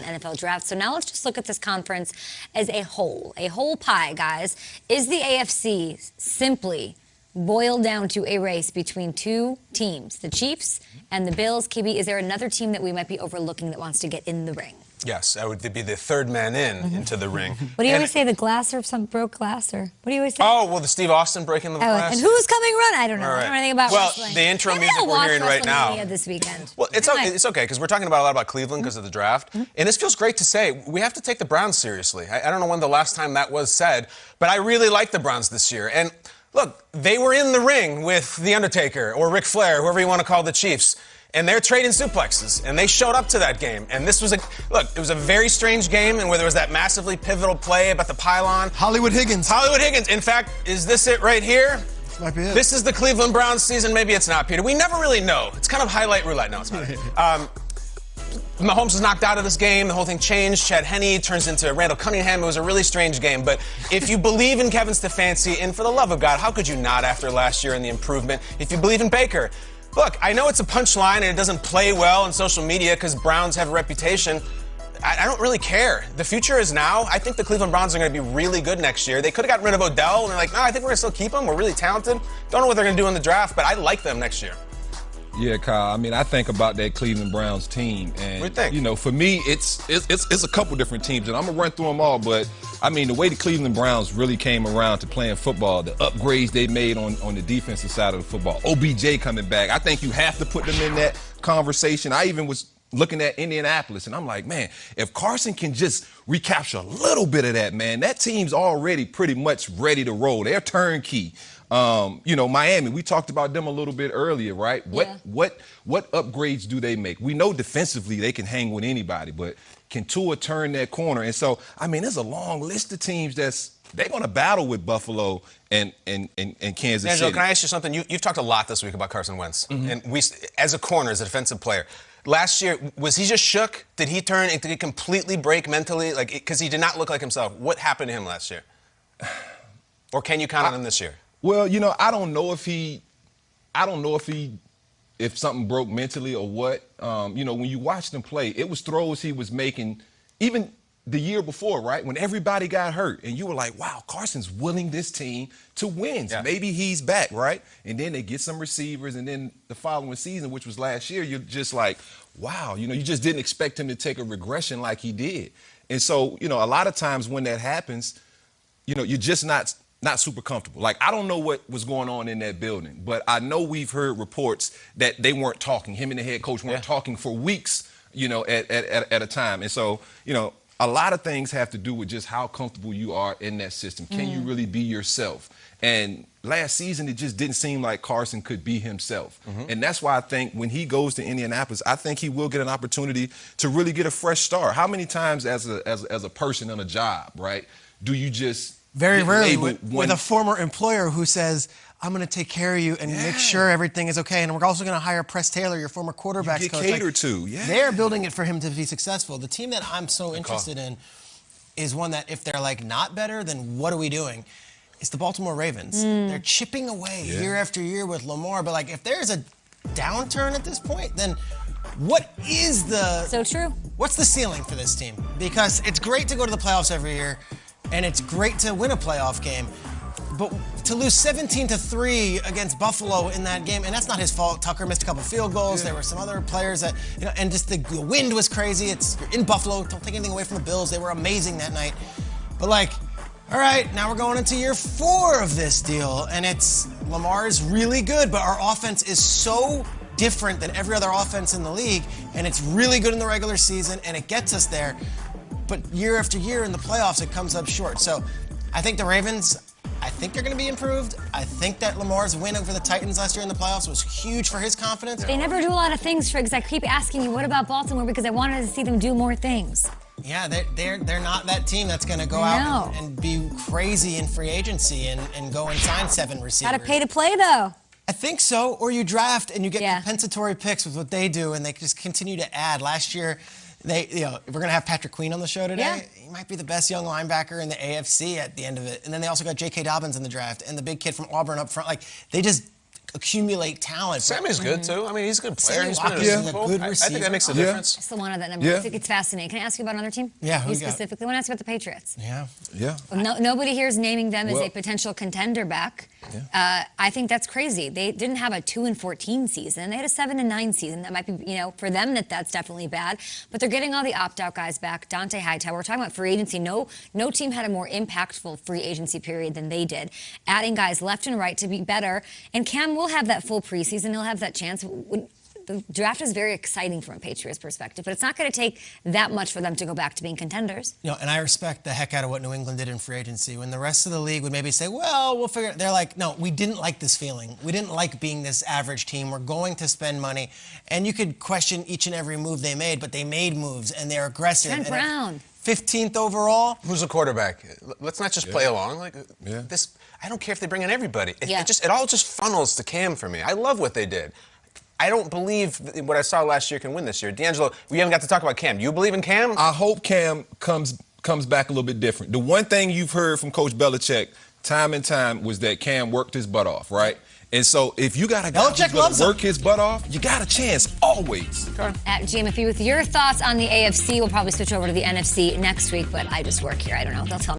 NFL draft. So now let's just look at this conference as a whole pie, guys. Is the AFC simply boiled down to a race between two teams, the Chiefs and the Bills? KB, is there another team that we might be overlooking that wants to get in the ring? Yes, I would be the third man into the ring. What do you always say, the glass or some broke glass? Or what do you always say? Oh, well, the Steve Austin breaking the glass. And who's coming run? I don't know. Right. I don't know anything about wrestling. The intro music we're hearing right now. This weekend. Well, it's okay, because we're talking a lot about Cleveland because of the draft. And this feels great to say. We have to take the Browns seriously. I don't know when the last time that was said, but I really like the Browns this year. And look, they were in the ring with The Undertaker or Ric Flair, whoever you want to call the Chiefs. And they're trading suplexes, and they showed up to that game. And this was it was a very strange game, and where there was that massively pivotal play about the pylon. Hollywood Higgins. In fact, is this it right here? This might be it. This is the Cleveland Browns season. Maybe it's not, Peter. We never really know. It's kind of highlight roulette. No, it's not. Mahomes was knocked out of this game. The whole thing changed. Chad Henne turns into Randall Cunningham. It was a really strange game. But if you believe in Kevin Stefanski, and for the love of God, how could you not after last year and the improvement? If you believe in Baker, look, I know it's a punchline and it doesn't play well on social media because Browns have a reputation. I don't really care. The future is now. I think the Cleveland Browns are going to be really good next year. They could have gotten rid of Odell, and they're like, no, I think we're going to still keep him. We're really talented. Don't know what they're going to do in the draft, but I like them next year. Yeah, Kyle. I mean, I think about that Cleveland Browns team, and what do you think? You know, for me, it's a couple different teams, and I'm gonna run through them all. But I mean, the way the Cleveland Browns really came around to playing football, the upgrades they made on the defensive side of the football, OBJ coming back, I think you have to put them in that conversation. I even was looking at Indianapolis, and I'm like, man, if Carson can just recapture a little bit of that, man, that team's already pretty much ready to roll. They're turnkey. You know, Miami, we talked about them a little bit earlier, right? What upgrades do they make? We know defensively they can hang with anybody, but can Tua turn that corner? And so, I mean, there's a long list of teams they're going to battle with Buffalo and Kansas Angelo, City. can I ask you something? You've talked a lot this week about Carson Wentz. And we, as a corner, as a defensive player, last year, was he just shook? Did he turn? Did he completely break mentally? Like, because he did not look like himself. What happened to him last year? Or can you count on him this year? Well, you know, I don't know if something broke mentally or what. You know, when you watched him play, it was throws he was making even the year before, right? When everybody got hurt and you were like, wow, Carson's willing this team to win. Yeah. Maybe he's back, right? And then they get some receivers, and then the following season, which was last year, you're just like, wow, you know, you just didn't expect him to take a regression like he did. And so, you know, a lot of times when that happens, you know, you're just not super comfortable. Like, I don't know what was going on in that building, but I know we've heard reports that they weren't talking. Him and the head coach weren't talking for weeks, you know, at a time. And so, you know, a lot of things have to do with just how comfortable you are in that system. Can you really be yourself? And last season, it just didn't seem like Carson could be himself. And that's why I think when he goes to Indianapolis, I think he will get an opportunity to really get a fresh start. How many times as a person on a job, right, do you just very rarely with a former employer who says, I'm going to take care of you and make sure everything is okay. And we're also going to hire Press Taylor, your former quarterback's coach. Catered to, yeah. They're building it for him to be successful. The team that I'm so interested in is one that if they're like not better, then what are we doing? It's the Baltimore Ravens. They're chipping away year after year with Lamar. But like if there's a downturn at this point, then what is what's the ceiling for this team? Because it's great to go to the playoffs every year, and it's great to win a playoff game. But to lose 17-3 against Buffalo in that game, and that's not his fault. Tucker missed a couple field goals. There were some other players that, you know, and just the wind was crazy. You're in Buffalo. Don't take anything away from the Bills. They were amazing that night. But like, all right, now we're going into year 4 of this deal, and Lamar's really good, but our offense is so different than every other offense in the league, and it's really good in the regular season, and it gets us there. But year after year in the playoffs, it comes up short. So I think the Ravens, I think they're going to be improved. I think that Lamar's win over the Titans last year in the playoffs was huge for his confidence. They never do a lot of things, Triggs. I keep asking you, what about Baltimore? Because I wanted to see them do more things. Yeah, they're not that team that's going to go out and be crazy in free agency and go and sign 7 receivers. Got to pay to play, though. I think so. Or you draft and you get compensatory picks with what they do, and they just continue to add. Last year, we're going to have Patrick Queen on the show today. Yeah. He might be the best young linebacker in the AFC at the end of it. And then they also got J.K. Dobbins in the draft and the big kid from Auburn up front. Like, they just accumulate talent. Sammy's good too. I mean, he's a good player. Sammy He's been Watkins in is the a Super Bowl. good I think receiver. that makes a Yeah. difference. It's the one of that number. Yeah. I think it's fascinating. Can I ask you about another team? Yeah, who You you got? specifically want to ask you about the Patriots. Yeah. Yeah. Nobody here is naming them as Well- a potential contender back. I think that's crazy. They didn't have a 2-14 season. They had a 7-9 season. That might be, for them that's definitely bad. But they're getting all the opt-out guys back. Dante Hightower. We're talking about free agency. No team had a more impactful free agency period than they did. Adding guys left and right to be better. And Cam will have that full preseason. He'll have that chance. The draft is very exciting from a Patriots perspective, but it's not going to take that much for them to go back to being contenders. And I respect the heck out of what New England did in free agency. When the rest of the league would maybe say, well, we'll figure it. They're like, no, we didn't like this feeling. We didn't like being this average team. We're going to spend money. And you could question each and every move they made, but they made moves and they're aggressive. Trent Brown. 15th overall. Who's the quarterback? Let's not just play along. This. I don't care if they bring in everybody. It all just funnels to Cam for me. I love what they did. I don't believe what I saw last year can win this year. D'Angelo, we haven't got to talk about Cam. You believe in Cam? I hope Cam comes back a little bit different. The one thing you've heard from Coach Belichick time and time was that Cam worked his butt off, right? And so if you got a guy who's going to work his butt off, you got a chance always. At GMFB with your thoughts on the AFC. We'll probably switch over to the NFC next week, but I just work here. I don't know. They'll tell me.